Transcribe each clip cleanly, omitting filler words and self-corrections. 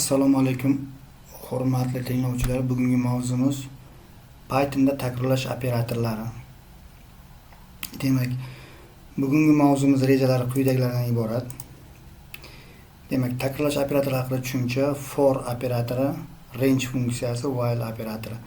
Assalomu alaykum, hurmatli tinglovchilar. Bugungi mavzumiz Pythonda takrorlash operatorlari. Demak, bugungi mavzumiz rejalari quyidagilardan iborat. Demak, takrorlash operatorlari haqida tushuncha: for operatori, range funksiyasi, while operatori.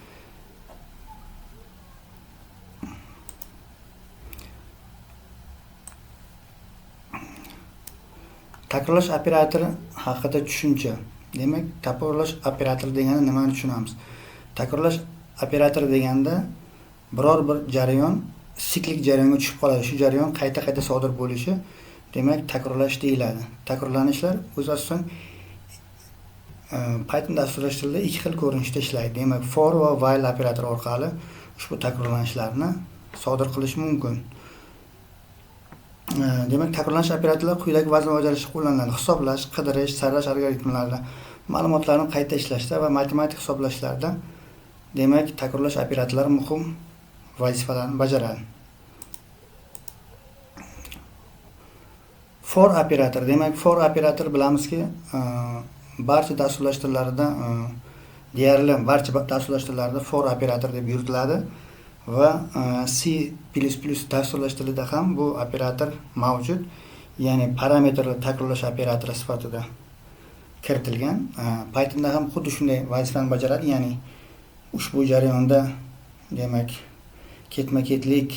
Takrorlash operatori haqida tushuncha. Demak, takrorlash operatori degani nimani tushunamiz? Takrorlash operatori deganda biror bir jarayon siklik jarayonga tushib qoladi. Shu jarayon qayta-qayta sodir bo'lishi, demak, takrorlash deyiladi. Takrorlanishlar o'z asosan Python dasturlashtiruvida ikki xil ko'rinishda ishlaydi. Demak, for va while operatori orqali ushbu takrorlanishlarni sodir qilish mumkin. Demak, takrorlanish operatorlari quyidagi vazn bajarishda qo'llaniladi: hisoblash, qidirish, saralash algoritmlarida, ma'lumotlarni qayta ishlashda va matematik hisoblashlarda, demak, takrorlash operatorlari muhim vazifalarni bajaradi. For operator, demak, for operator bilamizki, barcha dasturlashtiruvlarda deyarli barcha dasturlashtiruvlarda for operator deb yuritiladi. Va C++ dasturlashtiruvida ham bu operator mavjud, ya'ni parametrli takrorlash operatori sifatida kiritilgan. Pythonda ham xuddi shunday vazifani bajaradi, ya'ni ushbu jarayonda, demak, ketma-ketlik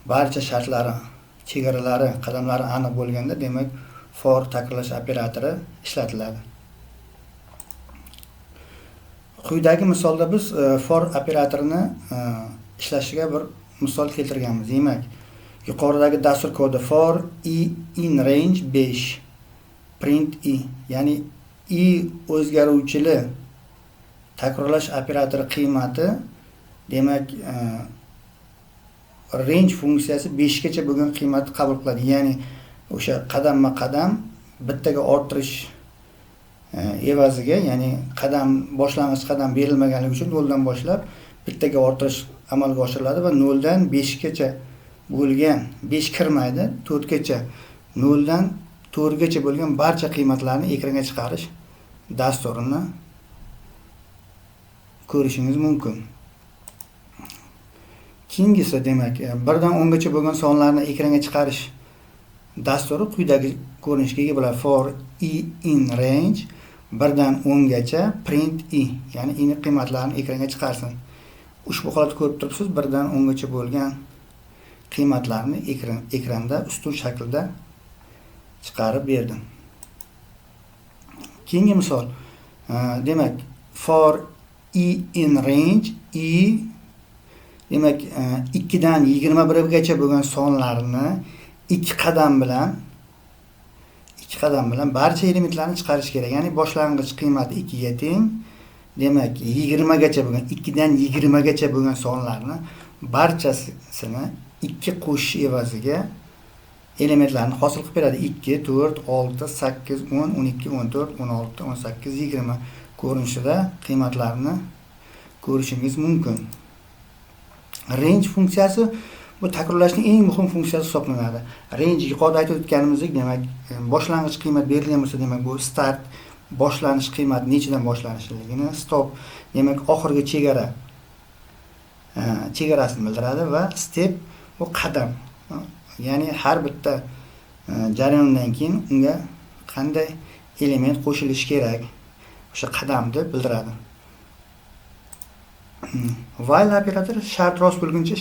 barcha shartlari, chegaralari, qadamlari aniq bo'lganda, demak, for takrorlash operatori ishlatiladi. Quyidagi misolda biz for operatorini ishlashiga bir misol keltirganmiz. Demak, yuqoridagi dastur kodi for in range 5 print ya'ni o'zgaruvchili takrorlash operatori qiymati, demak, range funksiyasi 5 gacha bo'lgan qiymatni qabul qiladi. Ya'ni o'sha qadamma-qadam bittaga orttirish evaziga, ya'ni boshlang'ich qadam berilmaganligi uchun 0 dan boshlab bittaga orttirish amalga oshiriladi va 0 dan 5 gacha bo'lgan, 5 kirmaydi, 4 gacha, 0 dan 4 gacha bo'lgan barcha qiymatlarni ekranga chiqarish dasturini ko'rishingiz mumkin. Keyingisi, demak, 1 dan 10 gacha bo'lgan sonlarni ekranga chiqarish dasturi quyidagi ko'rinishga ega bo'ladi: for in range 1 dan 10 gacha print ya'ni i qiymatlarini ekranga chiqarsin. Ushbu holatni ko'rib turibsiz, 1 dan 10 gacha bo'lgan qiymatlarni ekranda ustun shaklda chiqarib berdim. Keyingi misol, demak, for in range demak, 2 dan 21 gacha bo'lgan sonlarni 2 qadam bilan barcha elementlarni chiqarish kerak. Ya'ni boshlang'ich qiymati 2 ga teng. Demak, 20 gacha bo'lgan, 2 dan 20 gacha bo'lgan sonlarni barchasini 2 qo'shish evaziga elementlarni hosil qilib beradi. 2, 4, 6, 8, 10, 12, 14, 16, 18, 20 ko'rinishida qiymatlarni ko'rishingiz mumkin. Range funksiyasi bu takrorlashning eng muhim funksiyasi hisoblanadi. Range yuqorida aytib o'tganimizdek, demak, boshlang'ich qiymat berilgan bo'lsa, demak, bu start boshlanish qiymati nechidan boshlanishligini, stop demak, oxirgi chegarasini bildiradi va step bu qadam. Ya'ni har bitta jarayondan keyin unga qanday element qo'shilishi kerak, o'sha qadamni bildiradi. While operatori shart rost bo'lguncha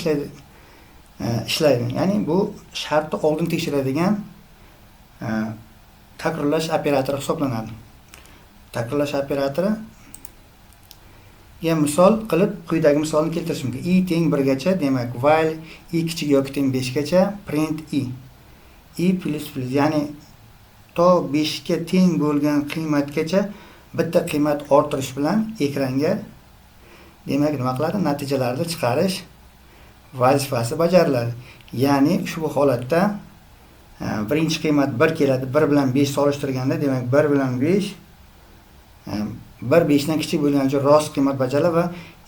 ishlaydi. Ya'ni bu shartni oldin tekshiradigan takrorlash operatori hisoblanadi. Takrorlash operatori misol qilib quyidagi misolni keltirish mumkin. I teng 1 gacha, demak, while i kichik yoki teng 5 gacha print ya'ni to 5 ga teng bo'lgan qiymatgacha bitta qiymat orttirish bilan ekranga, demak, nima qiladi? Natijalarni chiqarish vazifasi bajariladi. Ya'ni ushbu holatda birinchi qiymat 1 keladi. 1 bilan 5 solishtirganda, demak, 1 bilan 5 1 5 dan kichik bo'lgani uchun rost qiymat bajariladi va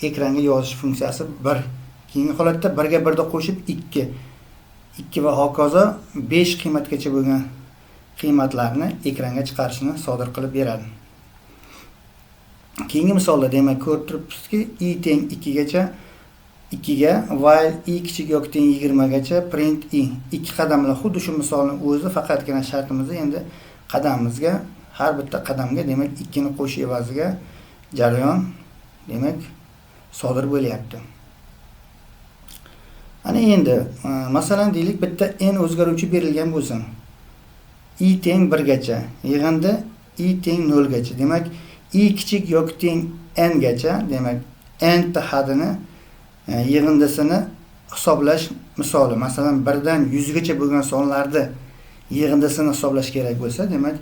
ekranga yozish funksiyasi 1. Keyingi holatda 1 ga 1 da qo'shib 2 va hokazo 5 qiymatgacha bo'lgan qiymatlarni ekranga chiqarishni sodir qilib beradi. Keyingi misolda demak ko'rib turibsizki, i teng 2 gacha 2 ga while i kichik yoki teng 20 gacha print i. Ikki qadamli xuddi shu misolning o'zi, faqatgina shartimizda endi qadamimizga har bitta qadamga demak 2 ni qo'shish evaziga jarayon demak sodir bo'lyapti. Ana endi masalan deylik bitta n o'zgaruvchi berilgan bo'lsin. I teng 1 gacha, yig'indi i teng 0 gacha. Demak i kichik yoki teng n gacha, demak n ta hadini yig'indisini hisoblash misoli. Masalan 1 dan 100 gacha bo'lgan sonlarni yig'indisini hisoblash kerak bo'lsa, demak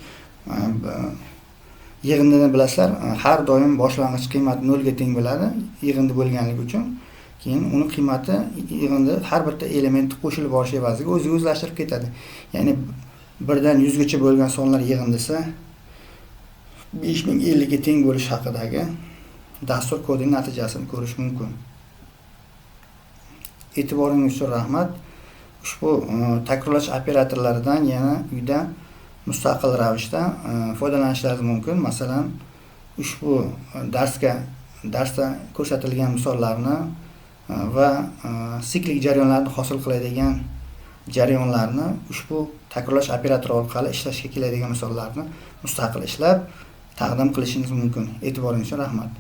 yig'indini bilasizlar, har doim boshlang'ich qiymati 0 ga teng bo'ladi, yig'indi bo'lganligi uchun. Keyin uni qiymati yig'indi har bitta elementi qo'shilib borish evaziga o'ziga o'zlashtirib ketadi. Ya'ni 1 dan 100 gacha bo'lgan sonlar yig'indisi 5050 ga teng bo'lish haqidagi dastur kodining natijasini ko'rish mumkin. E'tiboringiz uchun rahmat. Ushbu takrorlash operatorlaridan yana uyda mustaqil ravishda foydalanishlaringiz mumkin. Masalan, ushbu darsda ko'rsatilgan misollarni va siklik jarayonlarni hosil qiladigan jarayonlarni ushbu takrorlash operatori orqali ishlashga keladigan misollarni mustaqil ishlab taqdim qilishingiz mumkin. E'tiboringiz uchun rahmat.